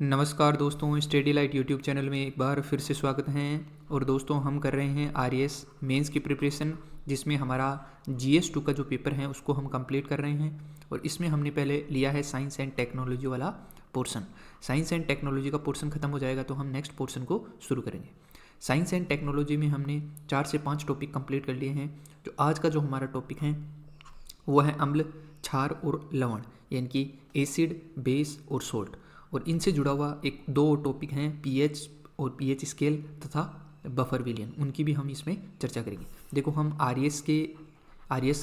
नमस्कार दोस्तों, study light YouTube channel में एक बार फिर से स्वागत है। और दोस्तों, हम कर रहे हैं आरएएस मेंस की प्रिपरेशन, जिसमें हमारा जीएस 2 का जो पेपर है उसको हम कंप्लीट कर रहे हैं। और इसमें हमने पहले लिया है साइंस एंड टेक्नोलॉजी वाला पोर्शन। साइंस एंड टेक्नोलॉजी का पोर्शन खत्म हो जाएगा तो हम नेक्स्ट पोर्शन को शुरू करेंगे। साइंस एंड टेक्नोलॉजी में हमने 4 से 5 टॉपिक कंप्लीट कर लिए हैं। जो आज का जो हमारा टॉपिक है वो है अम्ल, क्षार और लवण, यानी कि एसिड, बेस और सोल्ट। और इनसे जुड़ा हुआ एक दो टॉपिक हैं, पीएच और पीएच स्केल तथा बफर विलियन, उनकी भी हम इसमें चर्चा करेंगे। देखो, हम आरएएस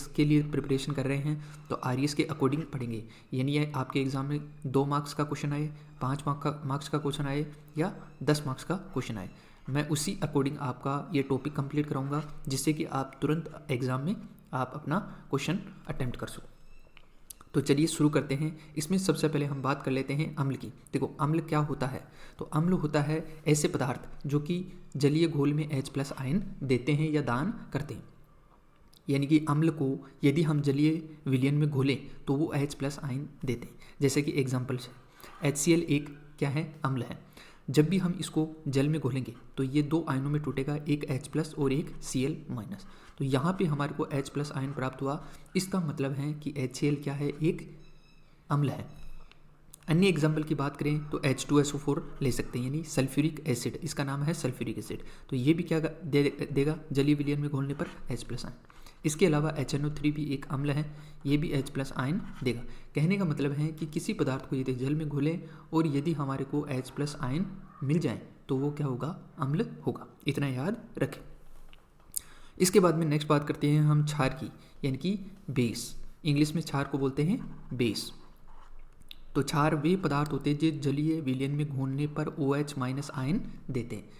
के लिए प्रिपरेशन कर रहे हैं तो आरएएस के अकॉर्डिंग पढ़ेंगे। यानी आपके एग्जाम में 2 मार्क्स का क्वेश्चन आए, 5 मार्क्स का क्वेश्चन आए या 10 मार्क्स का क्वेश्चन आए, मैं उसी अकॉर्डिंग आपका ये टॉपिक कंप्लीट कराऊंगा, जिससे कि आप तुरंत एग्ज़ाम में आप अपना क्वेश्चन अटेम्प्ट कर सको। तो चलिए शुरू करते हैं। इसमें सबसे पहले हम बात कर लेते हैं अम्ल की। देखो, अम्ल क्या होता है? तो अम्ल होता है ऐसे पदार्थ जो कि जलीय घोल में H+ आयन देते हैं या दान करते हैं। यानी कि अम्ल को यदि हम जलीय विलयन में घोलें तो वो H+ आयन देते हैं। जैसे कि एग्जाम्पल्स है, HCl एक क्या है? अम्ल है। जब भी हम इसको जल में घोलेंगे तो ये 2 आयनों में टूटेगा, एक H+ और एक Cl-। तो यहाँ पे हमारे को H+ आयन प्राप्त हुआ। इसका मतलब है कि HCl क्या है? एक अम्ल है। अन्य एग्जाम्पल की बात करें तो H2SO4 ले सकते हैं, यानी सल्फ्यूरिक एसिड, इसका नाम है सल्फ्यूरिक एसिड। तो ये भी क्या देगा जलीय विलयन में घोलने पर? H+ ion. इसके अलावा HNO3 भी एक अम्ल है, ये भी H+ आयन देगा। कहने का मतलब है कि किसी पदार्थ को यदि जल में घोलें और यदि हमारे को H+ आयन मिल जाए तो वो क्या होगा? अम्ल होगा। इतना याद रखें। इसके बाद में नेक्स्ट बात करते हैं हम क्षार की, यानी कि बेस। इंग्लिश में क्षार को बोलते हैं बेस। तो क्षार वे पदार्थ होते हैं जो जलीय विलयन में घोलने पर OH- आयन देते हैं।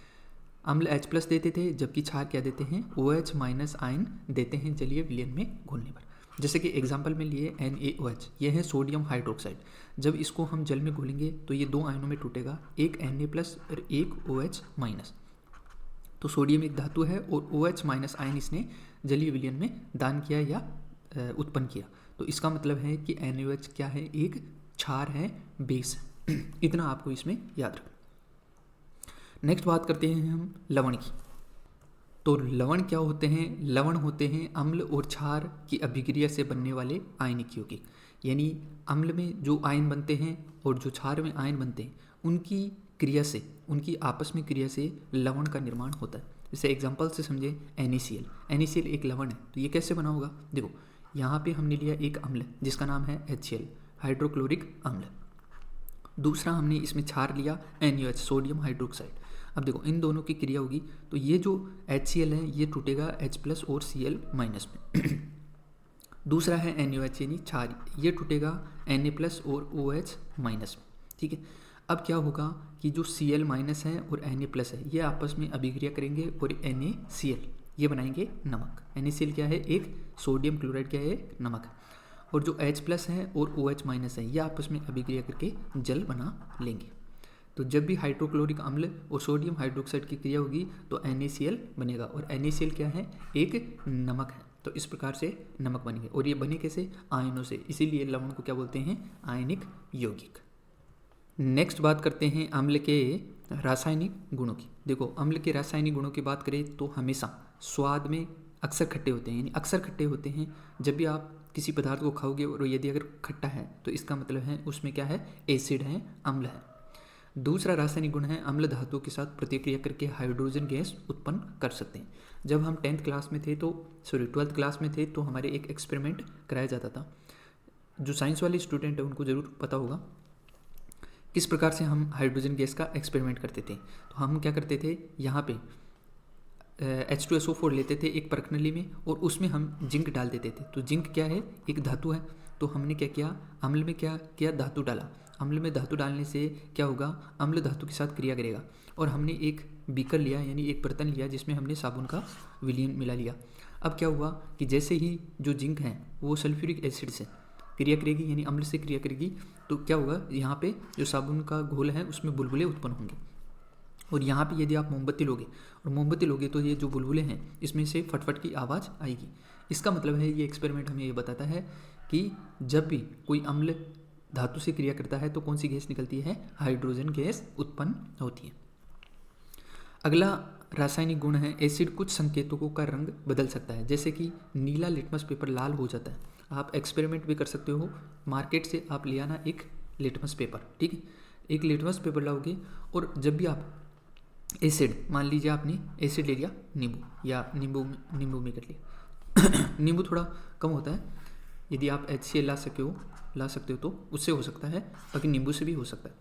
अम्ल H+ देते थे, जबकि क्षार क्या देते हैं? OH- आयन देते हैं जलीय विलयन में घोलने पर। जैसे कि एग्जाम्पल में लिए NaOH, यह है सोडियम हाइड्रोक्साइड। जब इसको हम जल में घोलेंगे तो ये 2 आयनों में टूटेगा, एक Na+ और एक OH-। तो सोडियम एक धातु है और OH- आयन इसने जलीय विलयन में दान किया या उत्पन्न किया। तो इसका मतलब है कि NaOH क्या है? एक क्षार है, बेस है। इतना आपको इसमें याद रखना। नेक्स्ट बात करते हैं हम लवण की। तो लवण क्या होते हैं? लवण होते हैं अम्ल और क्षार की अभिक्रिया से बनने वाले आयनिक यौगिक। यानी अम्ल में जो आयन बनते हैं और जो क्षार में आयन बनते हैं, उनकी क्रिया से, उनकी आपस में क्रिया से लवण का निर्माण होता है। जैसे एग्जाम्पल से समझे, NaCl एक लवण है। तो ये कैसे बना होगा? देखो, यहाँ पे हमने लिया एक अम्ल जिसका नाम है HCl, हाइड्रोक्लोरिक अम्ल। दूसरा हमने इसमें क्षार लिया NaOH, सोडियम हाइड्रोक्साइड। अब देखो, इन दोनों की क्रिया होगी तो ये जो HCl है ये टूटेगा H+ और Cl- में। दूसरा है NaOH यानी क्षार, ये टूटेगा Na+ और OH- में। ठीक है। अब क्या होगा कि जो Cl- है और Na+ है ये आपस में अभिक्रिया करेंगे और NaCl ये बनाएंगे नमक। NaCl क्या है? एक सोडियम क्लोराइड, क्या है? नमक है। और जो H+ है और OH- है ये आपस में अभिक्रिया करके जल बना लेंगे। तो जब भी हाइड्रोक्लोरिक अम्ल और सोडियम हाइड्रोक्साइड की क्रिया होगी तो NaCl बनेगा, और NaCl क्या है? एक नमक है। तो इस प्रकार से नमक बनेंगे। और ये बने कैसे? आयनों से। इसीलिए लवण को क्या बोलते हैं? आयनिक यौगिक। नेक्स्ट बात करते हैं अम्ल के रासायनिक गुणों की। देखो, अम्ल के रासायनिक गुणों की बात करें तो हमेशा स्वाद में अक्सर खट्टे होते हैं, यानी अक्सर खट्टे होते हैं। जब भी आप किसी पदार्थ को खाओगे और यदि अगर खट्टा है तो इसका मतलब है उसमें क्या है? एसिड है, अम्ल है। दूसरा रासायनिक गुण है अम्ल धातुओं के साथ प्रतिक्रिया करके हाइड्रोजन गैस उत्पन्न कर सकते हैं। जब हम 12th क्लास में थे तो 12th क्लास में थे तो हमारे एक एक्सपेरिमेंट कराया जाता था। जो साइंस वाले स्टूडेंट हैं उनको ज़रूर पता होगा किस प्रकार से हम हाइड्रोजन गैस का एक्सपेरिमेंट करते थे। तो हम क्या करते थे, यहाँ पे H2SO4 लेते थे एक परखनली में और उसमें हम जिंक डाल देते थे। तो जिंक क्या है? एक धातु है। तो हमने क्या किया, अम्ल में क्या किया? धातु डाला। अम्ल में धातु डालने से क्या होगा? अम्ल धातु के साथ क्रिया करेगा। और हमने एक बीकर लिया, यानी एक बर्तन लिया जिसमें हमने साबुन का विलयन मिला लिया। अब क्या हुआ कि जैसे ही जो जिंक है वो सल्फ्यूरिक एसिड से क्रिया करेगी, यानी अम्ल से क्रिया करेगी, तो क्या होगा? यहाँ पे जो साबुन का घोल है उसमें बुलबुले उत्पन्न होंगे। और यहाँ पे यदि आप मोमबत्ती लोगे तो ये जो बुलबुले हैं इसमें से फटफट की आवाज़ आएगी। इसका मतलब है ये एक्सपेरिमेंट हमें ये बताता है कि जब भी कोई अम्ल धातु से क्रिया करता है तो कौन सी गैस निकलती है? हाइड्रोजन गैस उत्पन्न होती है। अगला रासायनिक गुण है एसिड कुछ संकेतकों का रंग बदल सकता है, जैसे कि नीला लिटमस पेपर लाल हो जाता है। आप एक्सपेरिमेंट भी कर सकते हो, मार्केट से आप ले आना एक लिटमस पेपर, ठीक है, एक लिटमस पेपर लाओगे और जब भी आप एसिड, मान लीजिए आपने एसिड ले लिया नींबू, या नींबू में कर लिया नींबू थोड़ा कम होता है, यदि आप HCl ला सकते हो तो उससे हो सकता है, बाकी नींबू से भी हो सकता है।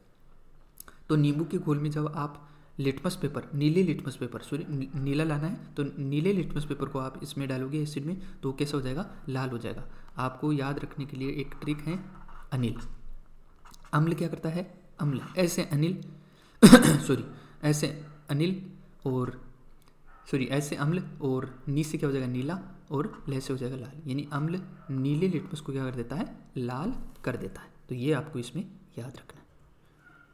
तो नींबू के घोल में जब आप लिटमस पेपर, नीला लाना है तो नीले लिटमस पेपर को आप इसमें डालोगे एसिड में, तो कैसा हो जाएगा? लाल हो जाएगा। आपको याद रखने के लिए एक ट्रिक है, अनिल। अम्ल क्या करता है? अम्ल ऐसे अनिल ऐसे अम्ल और नी से क्या हो जाएगा? नीला, और लह से हो जाएगा लाल, यानी अम्ल नीले लिटमस को क्या कर देता है? लाल कर देता है। तो ये आपको इसमें याद रखना है।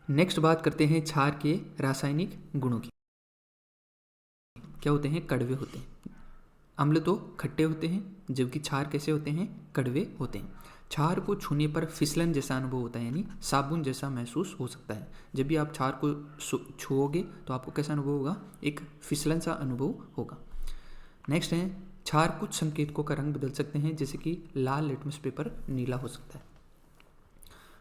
नेक्स्ट बात करते हैं क्षार के रासायनिक गुणों की। क्या होते हैं? कड़वे होते हैं। अम्ल तो खट्टे होते हैं, जबकि क्षार कैसे होते हैं? कड़वे होते हैं। क्षार को छूने पर फिसलन जैसा अनुभव होता है, यानी साबुन जैसा महसूस हो सकता है। जब भी आप क्षार को छुओगे तो आपको कैसा अनुभव होगा? एक फिसलन सा अनुभव होगा। नेक्स्ट है क्षार कुछ संकेतकों का रंग बदल सकते हैं, जैसे कि लाल लिटमस पेपर नीला हो सकता है।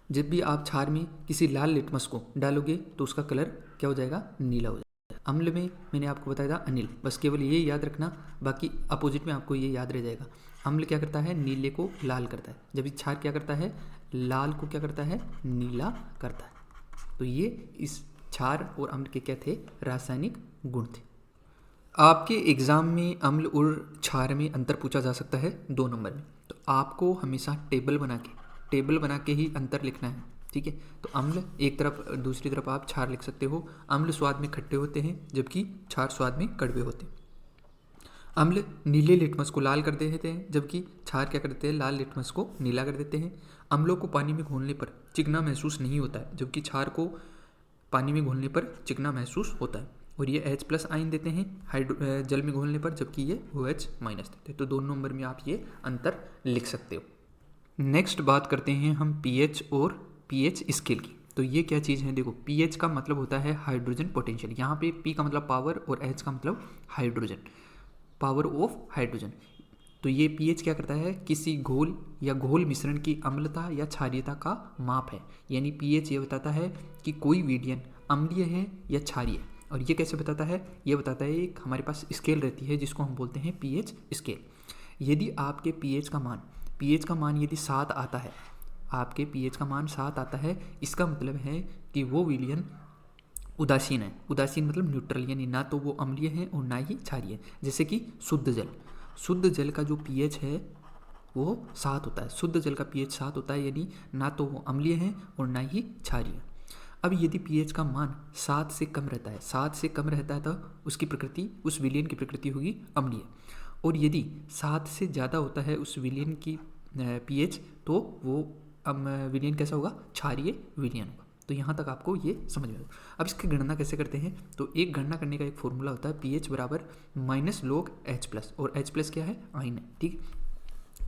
जब भी आप क्षार में किसी लाल लिटमस को डालोगे तो उसका कलर क्या हो जाएगा? नीला हो जाएगा। अम्ल में मैंने आपको बताया था अनिल, बस केवल ये याद रखना, बाकी अपोजिट में आपको ये याद रह जाएगा। अम्ल क्या करता है? नीले को लाल करता है, जबकि क्षार क्या करता है? लाल को क्या करता है? नीला करता है। तो ये इस क्षार और अम्ल के क्या थे? रासायनिक गुण थे। आपके एग्ज़ाम में अम्ल और क्षार में अंतर पूछा जा सकता है 2 नंबर में, तो आपको हमेशा टेबल बना के ही अंतर लिखना है, ठीक है। तो अम्ल एक तरफ, दूसरी तरफ आप क्षार लिख सकते हो। अम्ल स्वाद में खट्टे होते हैं, जबकि क्षार स्वाद में कड़वे होते हैं। अम्ल नीले लिटमस को लाल कर देते हैं, जबकि क्षार क्या करते हैं? लाल लिटमस को नीला कर देते हैं। अम्लों को पानी में घोलने पर चिकना महसूस नहीं होता है, जबकि क्षार को पानी में घोलने पर चिकना महसूस होता है। और ये H+ आयन देते हैं जल में घोलने पर, जबकि ये OH- देते हैं। तो 2 नंबर में आप ये अंतर लिख सकते हो। नेक्स्ट बात करते हैं हम pH और pH स्केल की। तो ये क्या चीज़ है? देखो, pH का मतलब होता है हाइड्रोजन पोटेंशियल। यहाँ पे P का मतलब पावर और H का मतलब हाइड्रोजन, पावर ऑफ हाइड्रोजन। तो ये pH क्या करता है? किसी घोल या घोल मिश्रण की अम्लता या क्षारीयता का माप है। यानी pH ये बताता है कि कोई विलयन अम्लीय है या क्षारीय। और ये कैसे बताता है? ये बताता है, एक हमारे पास स्केल रहती है जिसको हम बोलते हैं pH स्केल। यदि आपके pH का मान यदि 7 आता है, आपके pH का मान 7 आता है, इसका मतलब है कि वो विलयन उदासीन है। उदासीन मतलब न्यूट्रल, यानी ना तो वो अम्लीय है और ना ही क्षारीय। जैसे कि शुद्ध जल का जो pH है वो 7 होता है। शुद्ध जल का pH 7 होता है, यानी ना तो वो अम्लीय है और ना ही क्षारीय। अब यदि pH का मान 7 से कम रहता है, तो उसकी प्रकृति, उस विलयन की प्रकृति होगी अम्लीय। और यदि 7 से ज़्यादा होता है उस विलयन की pH, तो वो विलयन कैसा होगा? क्षारीय विलयन होगा। तो यहाँ तक आपको ये समझ में। अब इसकी गणना कैसे करते हैं? तो एक गणना करने का एक फॉर्मूला होता है, pH बराबर -log H+, और H+ क्या है? आयन है, ठीक।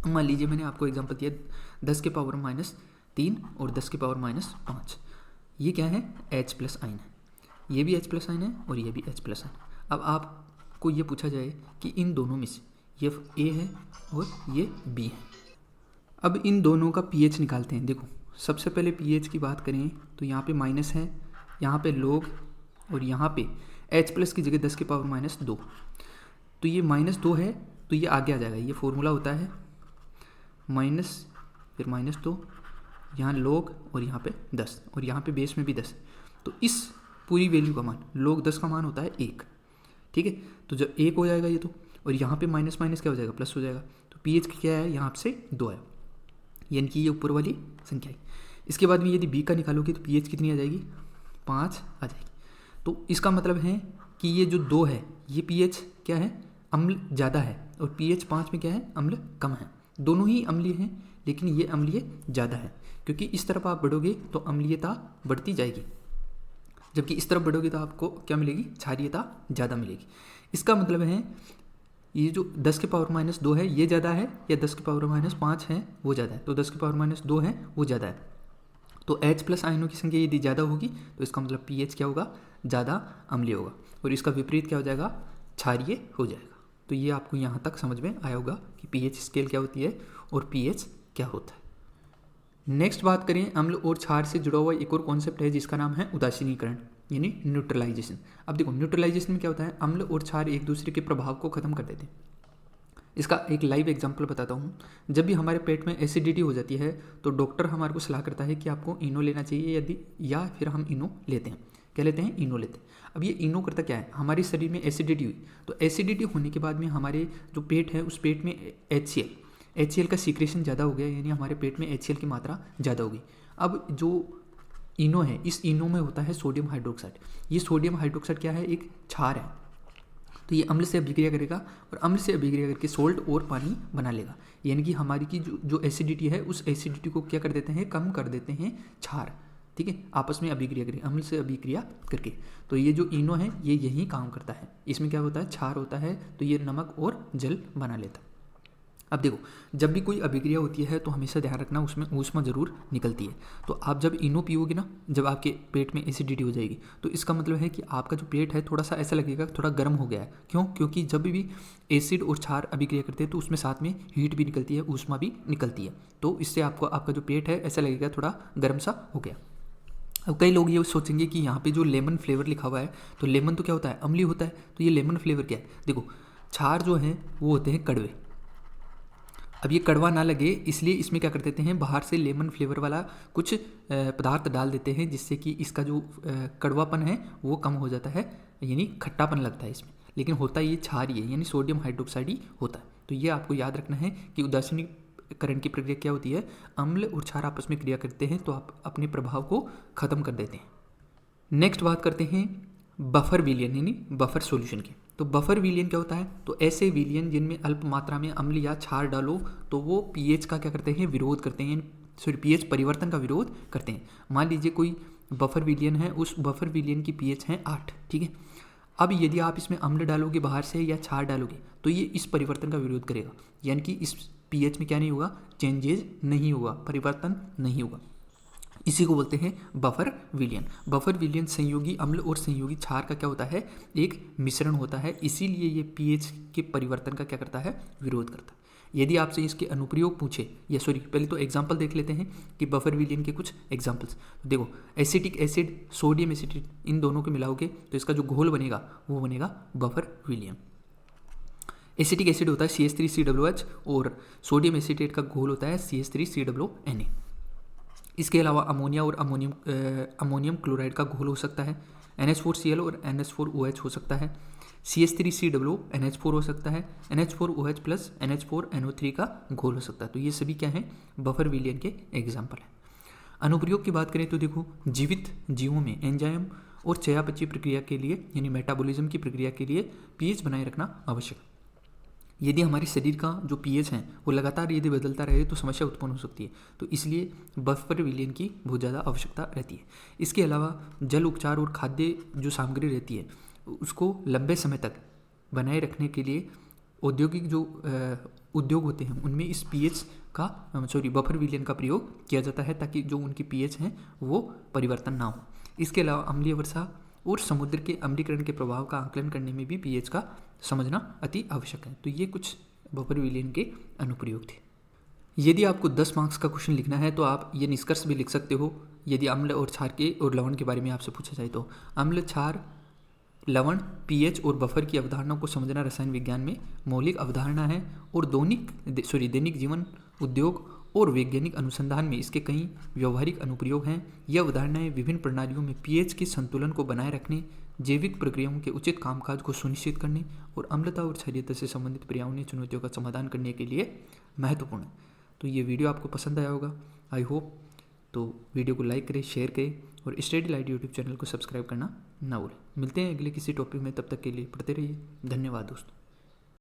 मान लीजिए मैंने आपको एग्जांपल दिया 10 के पावर -3 और 10 के पावर -5, ये क्या है? H+ आयन है। ये भी H+ आयन है और ये भी H+ आयन। अब आपको ये पूछा जाए कि इन दोनों में से ये A है और ये B है, अब इन दोनों का pH निकालते हैं। देखो, सबसे पहले pH की बात करें तो यहाँ पे माइनस है, यहाँ पे log, और यहाँ पे H+ की जगह 10 के पावर -2, तो ये -2 है, तो ये आगे आ जाएगा। ये फॉर्मूला होता है माइनस, फिर -2, यहाँ log और यहाँ पे 10, और यहाँ पे बेस में भी 10। तो इस पूरी वैल्यू का मान, log 10 का मान होता है 1, ठीक है। तो जब 1 हो जाएगा ये तो, और यहाँ पे माइनस क्या हो जाएगा? प्लस हो जाएगा। तो pH क्या है? यहाँ से 2 है, यानी कि ये ऊपर वाली संख्या है। इसके बाद में यदि B का निकालोगे तो pH कितनी आ जाएगी? 5 आ जाएगी। तो इसका मतलब है कि ये जो 2 है, ये pH क्या है? अम्ल ज़्यादा है, और pH 5 में क्या है? अम्ल कम है। दोनों ही अम्लीय हैं, लेकिन ये अम्लीय ज़्यादा है, क्योंकि इस तरफ आप बढ़ोगे तो अम्लीयता बढ़ती जाएगी, जबकि इस तरफ बढ़ोगे तो आपको क्या मिलेगी? क्षारीयता ज़्यादा मिलेगी। इसका मतलब है ये जो 10 के पावर -2 है ये ज़्यादा है, या 10 के पावर -5 है वो ज़्यादा है? तो 10 के पावर -2 है वो ज़्यादा है। तो H प्लस आयनों की संख्या यदि ज़्यादा होगी तो इसका मतलब pH क्या होगा, ज़्यादा अम्लीय होगा, और इसका विपरीत क्या हो जाएगा, क्षारीय हो जाएगा। तो ये आपको यहाँ तक समझ में आया होगा कि pH स्केल क्या होती है और pH क्या होता है। नेक्स्ट बात करें, अम्ल और क्षार से जुड़ा हुआ एक और कॉन्सेप्ट है जिसका नाम है उदासीनीकरण यानी न्यूट्रलाइजेशन। अब देखो न्यूट्रलाइजेशन में क्या होता है, अम्ल और क्षार एक दूसरे के प्रभाव को खत्म कर देते हैं। इसका एक लाइव एग्जांपल बताता हूँ। जब भी हमारे पेट में एसिडिटी हो जाती है तो डॉक्टर हमारे को सलाह करता है कि आपको इनो लेना चाहिए, यदि या फिर हम इनो लेते हैं। क्या लेते हैं, इनो लेते हैं। अब ये इनो करता क्या है, हमारे शरीर में एसिडिटी हुई तो एसिडिटी होने के बाद में हमारे जो पेट है उस पेट में HCl का सीक्रेशन ज़्यादा हो गया, यानी हमारे पेट में HCl की मात्रा ज़्यादा होगी। अब जो इनो है, इस इनो में होता है सोडियम हाइड्रोक्साइड। ये सोडियम हाइड्रोक्साइड क्या है, एक क्षार है। तो ये अम्ल से अभिक्रिया करेगा और अम्ल से अभिक्रिया करके सोल्ट और पानी बना लेगा, यानी कि हमारी की जो एसिडिटी है उस एसिडिटी को क्या कर देते हैं, कम कर देते हैं क्षार। ठीक है, आपस में अभिक्रिया करें, अम्ल से अभिक्रिया करके। तो ये जो इनो है ये यही काम करता है। इसमें क्या होता है, क्षार होता है, तो ये नमक और जल बना लेता है। अब देखो, जब भी कोई अभिक्रिया होती है तो हमेशा ध्यान रखना उसमें ऊष्मा जरूर निकलती है। तो आप जब इनो पियोगे ना, जब आपके पेट में एसिडिटी हो जाएगी तो इसका मतलब है कि आपका जो पेट है थोड़ा सा ऐसा लगेगा थोड़ा गर्म हो गया है। क्यों, क्योंकि जब भी एसिड और क्षार अभिक्रिया करते हैं तो उसमें साथ में हीट भी निकलती है, ऊष्मा भी निकलती है। तो इससे आपको आपका जो पेट है ऐसा लगेगा थोड़ा गर्म सा हो गया। अब कई लोग ये सोचेंगे कि यहाँ पे जो लेमन फ्लेवर लिखा हुआ है, तो लेमन तो क्या होता है, अम्लीय होता है, तो ये लेमन फ्लेवर क्या है। देखो, क्षार जो है वो होते हैं कड़वे। अब ये कड़वा ना लगे इसलिए इसमें क्या कर देते हैं, बाहर से लेमन फ्लेवर वाला कुछ पदार्थ डाल देते हैं, जिससे कि इसका जो कड़वापन है वो कम हो जाता है, यानी खट्टापन लगता है इसमें। लेकिन होता ये क्षार ही है, यानी सोडियम हाइड्रोक्साइड ही होता है। तो ये आपको याद रखना है कि उदासीनीकरण की प्रक्रिया क्या होती है, अम्ल और क्षार आपस में क्रिया करते हैं तो आप अपने प्रभाव को खत्म कर देते हैं। नेक्स्ट बात करते हैं बफर विलयन यानी बफर सॉल्यूशन की। तो बफर विलयन क्या होता है, तो ऐसे विलयन जिनमें अल्प मात्रा में अम्ल या क्षार डालो तो वो पीएच का क्या करते हैं, विरोध करते हैं, सॉरी पीएच परिवर्तन का विरोध करते हैं। मान लीजिए कोई बफर विलयन है, उस बफर विलयन की पीएच है 8, ठीक है। अब यदि आप इसमें अम्ल डालोगे बाहर से या क्षार डालोगे तो ये इस परिवर्तन का विरोध करेगा, यानी कि इस पीएच में क्या नहीं होगा, चेंजेज नहीं होगा, परिवर्तन नहीं होगा। इसी को बोलते हैं बफर विलयन। बफर विलयन संयोगी अम्ल और संयोगी क्षार का क्या होता है, एक मिश्रण होता है, इसीलिए ये पीएच के परिवर्तन का क्या करता है, विरोध करता है। यदि आपसे इसके अनुप्रयोग पूछे, या सॉरी पहले तो एग्जाम्पल देख लेते हैं कि बफर विलयन के कुछ एग्जाम्पल्स। देखो, एसिटिक एसिड सोडियम एसिटेट, इन दोनों को मिलाओगे तो इसका जो घोल बनेगा वो बनेगा बफर विलयन। एसिटिक एसिड होता है CH3COOH और सोडियम एसिटेट का घोल होता है CH3CONA। इसके अलावा अमोनिया और अमोनियम क्लोराइड का घोल हो सकता है, NH4Cl और NH4OH हो सकता है, CH3CONH4 हो सकता है, NH4OH प्लस NH4NO3 का घोल हो सकता है। तो ये सभी क्या हैं, बफर विलयन के एग्जाम्पल हैं। अनुप्रयोग की बात करें तो देखो, जीवित जीवों में एंजाइम और चयापचय प्रक्रिया के लिए यानी मेटाबॉलिज्म की प्रक्रिया के लिए पीएच बनाए रखना आवश्यक। यदि हमारे शरीर का जो पीएच है वो लगातार यदि बदलता रहे तो समस्या उत्पन्न हो सकती है, तो इसलिए बफर विलयन की बहुत ज़्यादा आवश्यकता रहती है। इसके अलावा जल उपचार और खाद्य जो सामग्री रहती है उसको लंबे समय तक बनाए रखने के लिए औद्योगिक जो उद्योग होते हैं उनमें इस पीएच का बफर विलयन का प्रयोग किया जाता है, ताकि जो उनकी पीएच हैं वो परिवर्तन ना हो। इसके अलावा अम्लीय वर्षा और समुद्र के अम्लीकरण के प्रभाव का आकलन करने में भी पीएच का समझना अति आवश्यक है। तो ये कुछ बफर विलयन के अनुप्रयोग थे। यदि आपको 10 मार्क्स का क्वेश्चन लिखना है तो आप ये निष्कर्ष भी लिख सकते हो, यदि अम्ल और क्षार के और लवण के बारे में आपसे पूछा जाए तो अम्ल, क्षार, लवण, पीएच और बफर की अवधारणा को समझना रसायन विज्ञान में मौलिक अवधारणा है और दैनिक जीवन, उद्योग और वैज्ञानिक अनुसंधान में इसके कई व्यवहारिक अनुप्रयोग हैं। यह अवधारणाएं विभिन्न प्रणालियों में पीएच के संतुलन को बनाए रखने, जैविक प्रक्रियाओं के उचित कामकाज को सुनिश्चित करने और अम्लता और क्षारीयता से संबंधित पर्यावरणीय चुनौतियों का समाधान करने के लिए महत्वपूर्ण है। तो ये वीडियो आपको पसंद आया होगा, आई होप। तो वीडियो को लाइक करें, शेयर करें और स्टडी लाइट यूट्यूब चैनल को सब्सक्राइब करना ना भूलें। मिलते हैं अगले किसी टॉपिक में, तब तक के लिए पढ़ते रहिए। धन्यवाद दोस्तों।